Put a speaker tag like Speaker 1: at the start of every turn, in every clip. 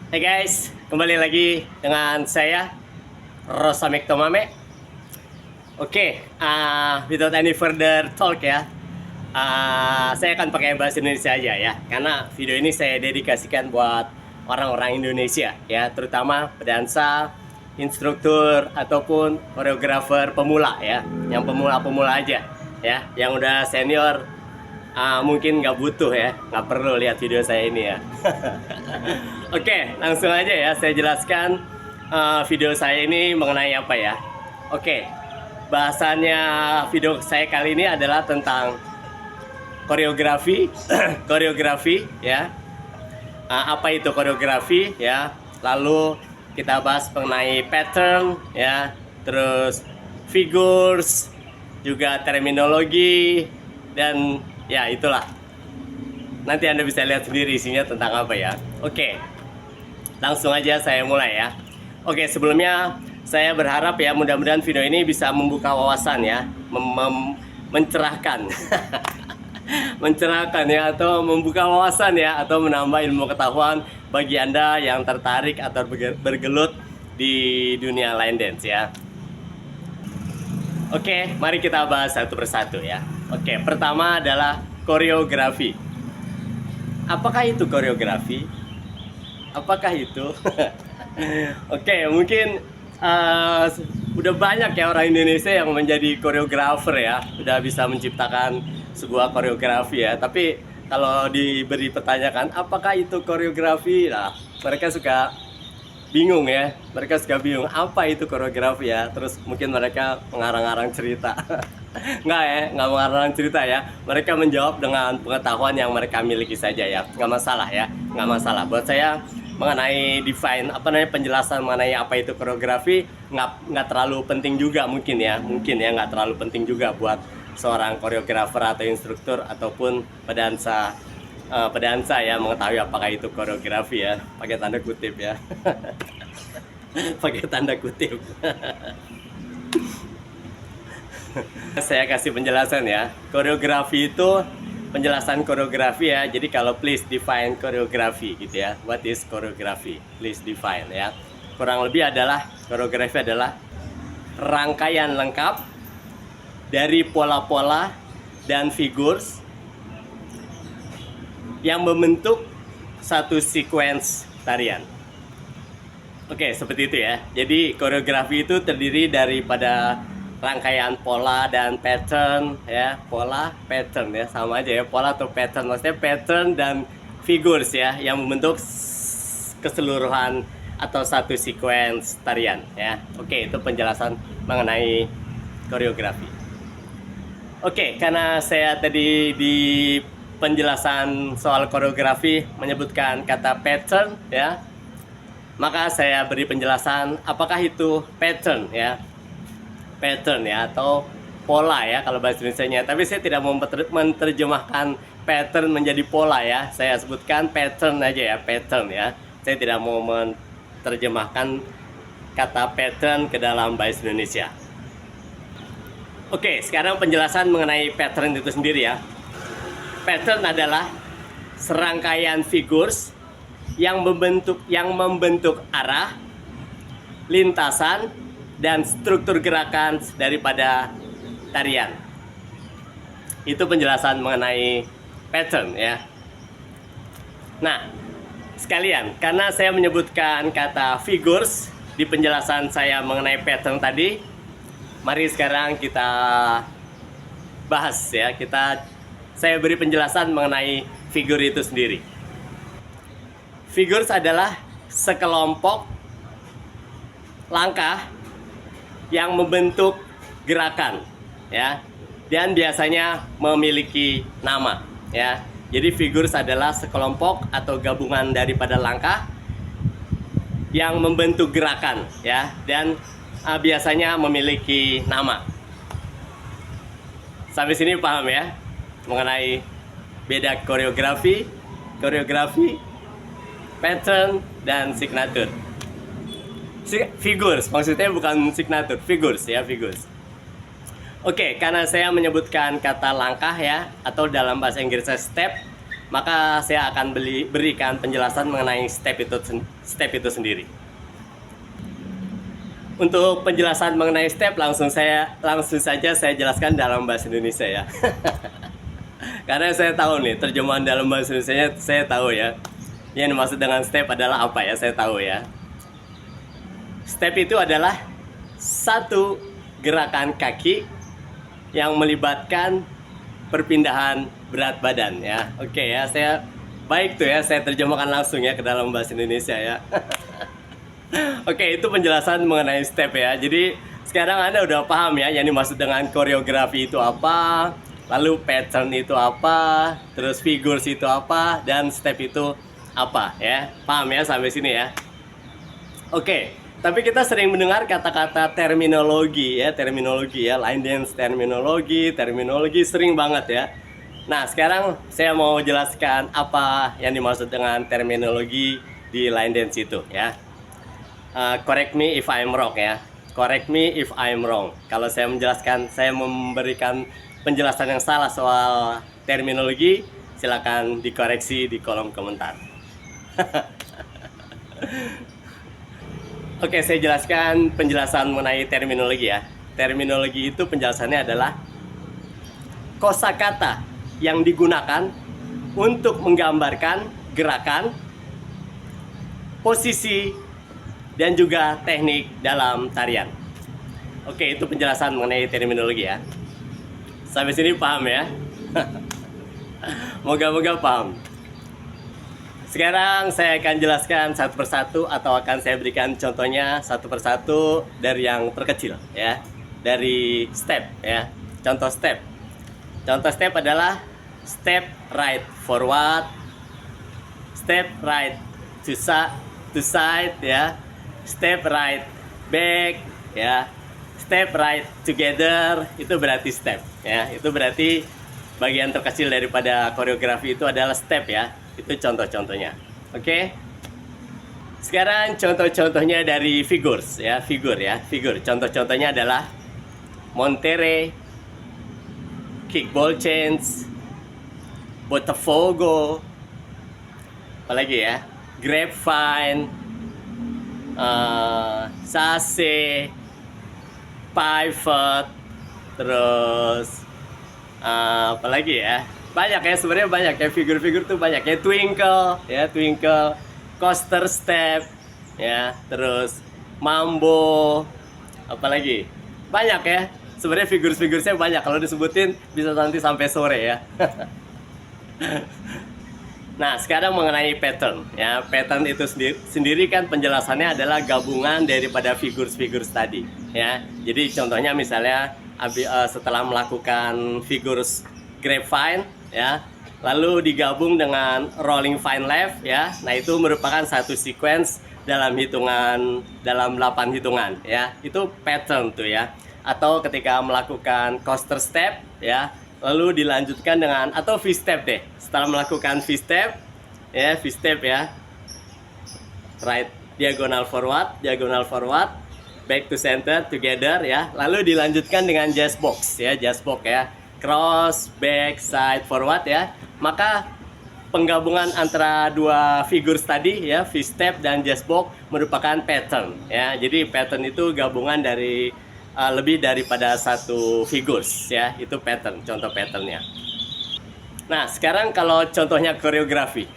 Speaker 1: Hey guys, kembali lagi dengan saya Rosamek Tomame. Without any further talk ya, saya akan pakai bahasa Indonesia aja ya, karena video ini saya dedikasikan buat orang-orang Indonesia ya, terutama pedansa, instruktur ataupun koreografer pemula ya, yang pemula-pemula aja ya, yang udah senior mungkin nggak butuh ya, nggak perlu lihat video saya ini ya. Oke, langsung aja ya saya jelaskan video saya ini mengenai apa ya. Oke, bahasannya video saya kali ini adalah tentang koreografi, koreografi ya. Apa itu koreografi ya? Lalu kita bahas mengenai pattern ya, terus figures, juga terminologi, dan ya itulah. Nanti Anda bisa lihat sendiri isinya tentang apa ya. Oke, langsung aja saya mulai ya. Oke, sebelumnya saya berharap ya mudah-mudahan video ini bisa membuka wawasan ya, mencerahkan, mencerahkan ya, atau membuka wawasan ya, atau menambah ilmu pengetahuan bagi Anda yang tertarik atau bergelut di dunia line dance ya. Oke, mari kita bahas satu persatu ya. Oke, pertama adalah koreografi. Apakah itu koreografi? Apakah itu? Oke, mungkin udah banyak ya orang Indonesia yang menjadi koreografer ya, udah bisa menciptakan sebuah koreografi ya. Tapi kalau diberi pertanyaan, apakah itu koreografi? Nah, mereka suka bingung ya, mereka suka bingung apa itu koreografi ya. Terus mungkin mereka mengarang-arang cerita. Nggak mengarang cerita ya, mereka menjawab dengan pengetahuan yang mereka miliki saja ya, nggak masalah ya, nggak masalah. Buat saya mengenai penjelasan mengenai apa itu koreografi nggak terlalu penting juga mungkin ya, nggak terlalu penting juga buat seorang koreografer atau instruktur ataupun pedansa ya mengetahui apakah itu koreografi ya, pakai tanda kutip ya. Pakai tanda kutip. Saya kasih penjelasan ya. Koreografi itu penjelasan koreografi ya. Jadi kalau please define koreografi gitu ya. What is koreografi? Please define ya. Kurang lebih adalah koreografi adalah rangkaian lengkap dari pola-pola dan figures yang membentuk satu sequence tarian. Oke, seperti itu ya. Jadi koreografi itu terdiri daripada rangkaian pola dan pattern ya, pola pattern ya, sama aja ya, pola atau pattern, maksudnya pattern dan figures ya, yang membentuk keseluruhan atau satu sequence tarian ya. Oke, itu penjelasan mengenai koreografi. Oke, karena saya tadi di penjelasan soal koreografi menyebutkan kata pattern ya, maka saya beri penjelasan apakah itu pattern ya, pattern ya, atau pola ya kalau bahasa Indonesianya. Tapi saya tidak mau menerjemahkan pattern menjadi pola ya, saya sebutkan pattern aja ya, pattern ya. Saya tidak mau menerjemahkan kata pattern ke dalam bahasa Indonesia. Oke, sekarang penjelasan mengenai pattern itu sendiri ya. Pattern adalah serangkaian figures yang membentuk arah, lintasan, dan struktur gerakan daripada tarian. Itu penjelasan mengenai pattern ya. Nah, sekalian, karena saya menyebutkan kata figures di penjelasan saya mengenai pattern tadi, mari sekarang kita bahas ya. Saya beri penjelasan mengenai figur itu sendiri. Figures adalah sekelompok langkah yang membentuk gerakan ya, dan biasanya memiliki nama ya. Jadi figures adalah sekelompok atau gabungan daripada langkah yang membentuk gerakan ya, dan biasanya memiliki nama. Sampai sini paham ya mengenai beda koreografi, pattern, dan signature. Figures, maksudnya bukan signature, figures ya, figures. Oke, karena saya menyebutkan kata langkah ya, atau dalam bahasa Inggrisnya step, maka saya akan berikan penjelasan mengenai step itu sendiri. Untuk penjelasan mengenai step langsung saja saya jelaskan dalam bahasa Indonesia ya. Karena saya tahu nih terjemahan dalam bahasa Indonesia saya tahu ya. Yang dimaksud dengan step adalah apa ya, saya tahu ya. Step itu adalah satu gerakan kaki yang melibatkan perpindahan berat badan ya. Oke ya, saya terjemahkan langsung ya ke dalam bahasa Indonesia ya. Oke, itu penjelasan mengenai step ya. Jadi sekarang Anda udah paham ya yang dimaksud dengan koreografi itu apa, lalu pattern itu apa, terus figures itu apa, dan step itu apa ya. Paham ya sampai sini ya? Oke, tapi kita sering mendengar kata-kata terminologi ya, line dance terminologi sering banget ya. Nah, sekarang saya mau jelaskan apa yang dimaksud dengan terminologi di line dance itu ya. Correct me if I'm wrong ya. Correct me if I'm wrong. Kalau saya memberikan penjelasan yang salah soal terminologi, silakan dikoreksi di kolom komentar. Oke, saya jelaskan penjelasan mengenai terminologi ya. Terminologi itu penjelasannya adalah kosakata yang digunakan untuk menggambarkan gerakan, posisi, dan juga teknik dalam tarian. Oke, itu penjelasan mengenai terminologi ya. Sampai sini paham ya? Moga-moga paham. Sekarang saya akan jelaskan satu persatu atau akan saya berikan contohnya satu persatu dari yang terkecil ya. Dari step ya. Contoh step. Contoh step adalah step right forward, step right to side ya. Step right back ya, step right together, itu berarti step ya. Itu berarti bagian terkecil daripada koreografi itu adalah step ya. Itu contoh-contohnya. Oke. Sekarang contoh-contohnya dari figures ya, figur. Contoh-contohnya adalah montere, kickball change, botafogo, apalagi ya, grapevine, sase, pivot, terus apalagi ya, banyak ya, sebenarnya banyak ya, figur-figur tuh banyak ya. Twinkle, coaster step ya, terus mambo, apalagi banyak ya, sebenarnya figur-figur saya banyak, kalau disebutin bisa nanti sampai sore ya. Nah, sekarang mengenai pattern ya. Pattern itu sendiri kan penjelasannya adalah gabungan daripada figur tadi ya. Jadi contohnya misalnya setelah melakukan figures grapevine ya, lalu digabung dengan rolling fine left ya. Nah, itu merupakan satu sequence dalam 8 hitungan ya. Itu pattern tuh ya. Atau ketika melakukan coaster step ya, lalu dilanjutkan dengan, atau V-step deh. Setelah melakukan V-step ya, right diagonal forward, back to center together ya. Lalu dilanjutkan dengan jazz box ya, cross, back, side, forward ya. Maka penggabungan antara dua figures tadi ya, V-step dan jazz box merupakan pattern ya. Jadi pattern itu gabungan dari lebih daripada satu figures ya, itu pattern, contoh patternnya. Nah, sekarang kalau contohnya koreografi.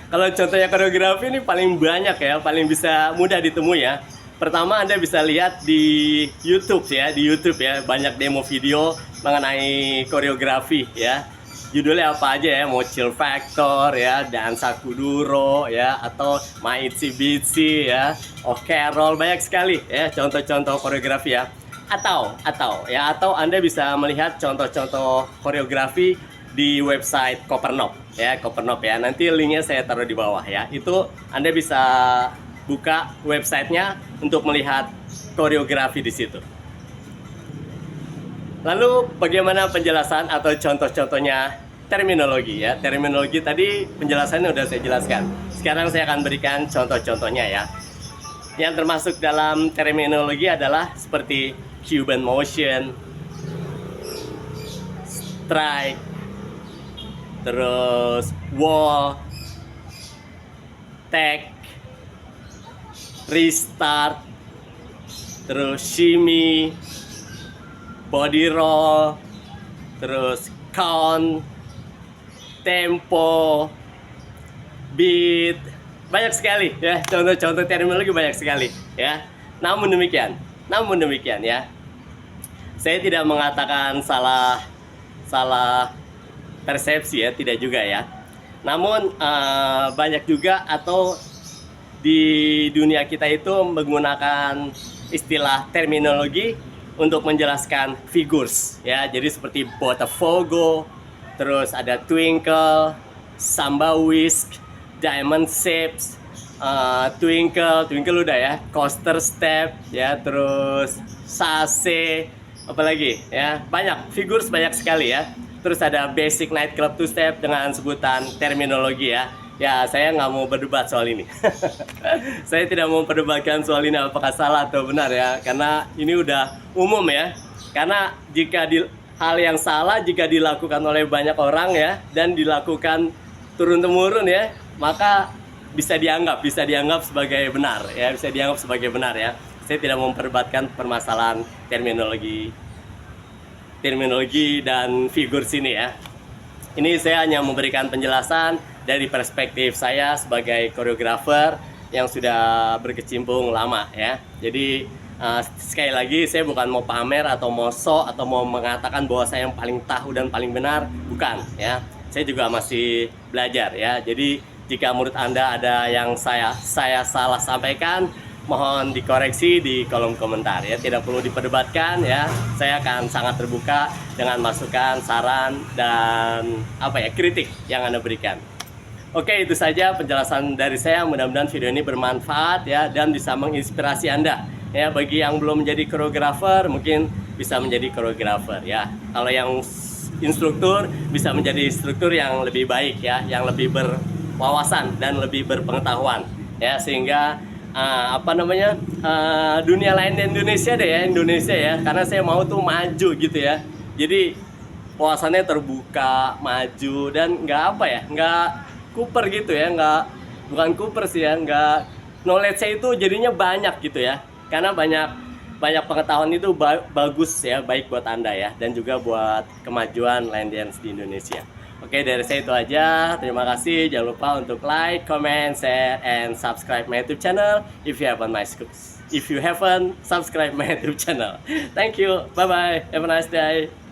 Speaker 1: Kalau contohnya koreografi ini paling banyak ya, paling bisa mudah ditemui ya. Pertama, Anda bisa lihat di YouTube ya, banyak demo video mengenai koreografi ya. Judulnya apa aja ya, mau Chill Factor ya, Dansa Kuduro ya, atau Maitsi Bitsi ya, Oh Carol, banyak sekali ya contoh-contoh koreografi ya. Atau Anda bisa melihat contoh-contoh koreografi di website Copernop ya, Nanti linknya saya taruh di bawah ya. Itu Anda bisa buka websitenya untuk melihat koreografi di situ. Lalu bagaimana penjelasan atau contoh-contohnya terminologi ya. Terminologi tadi penjelasannya udah saya jelaskan. Sekarang saya akan berikan contoh-contohnya ya. Yang termasuk dalam terminologi adalah seperti Cuban motion, strike, terus wall, tag, restart, terus shimmy, body roll, terus count, tempo, beat, banyak sekali ya, contoh-contoh terminologi banyak sekali ya. Namun demikian ya, saya tidak mengatakan salah persepsi ya, tidak juga ya. Namun banyak juga atau di dunia kita itu menggunakan istilah terminologi untuk menjelaskan figures ya. Jadi seperti Botafogo, terus ada twinkle, samba whisk, diamond shapes, twinkle udah ya, coaster step ya, terus sase, apalagi ya, banyak figures, banyak sekali ya. Terus ada basic nightclub two step dengan sebutan terminologi ya. Ya, saya nggak mau berdebat soal ini. Saya tidak mau perdebatkan soal ini apakah salah atau benar ya, karena ini udah umum ya. Karena jika hal yang salah jika dilakukan oleh banyak orang ya, dan dilakukan turun-temurun ya, maka bisa dianggap sebagai benar ya, Saya tidak mau memperdebatkan permasalahan terminologi dan figur sini ya. Ini saya hanya memberikan penjelasan dari perspektif saya sebagai koreografer yang sudah berkecimpung lama ya. Jadi sekali lagi, saya bukan mau pamer atau mau sok atau mau mengatakan bahwa saya yang paling tahu dan paling benar, bukan ya. Saya juga masih belajar ya. Jadi jika menurut Anda ada yang saya salah sampaikan, mohon dikoreksi di kolom komentar ya, tidak perlu diperdebatkan ya. Saya akan sangat terbuka dengan masukan, saran, dan kritik yang Anda berikan. Oke, itu saja penjelasan dari saya. Mudah-mudahan video ini bermanfaat ya, dan bisa menginspirasi Anda ya. Bagi yang belum menjadi koreografer, mungkin bisa menjadi koreografer ya. Kalau yang instruktur, bisa menjadi instruktur yang lebih baik ya, yang lebih berwawasan dan lebih berpengetahuan ya, sehingga dunia lain di Indonesia ya, karena saya mau tuh maju gitu ya. Jadi wawasannya terbuka, maju, dan nggak kuper gitu ya, bukan kuper sih ya, knowledge saya itu jadinya banyak gitu ya, karena banyak pengetahuan itu bagus ya, baik buat Anda ya, dan juga buat kemajuan line dance di Indonesia. Oke, dari saya itu aja. Terima kasih. Jangan lupa untuk like, comment, share, and subscribe my YouTube channel if you haven't subscribed my YouTube channel. Thank you. Bye bye. Have a nice day.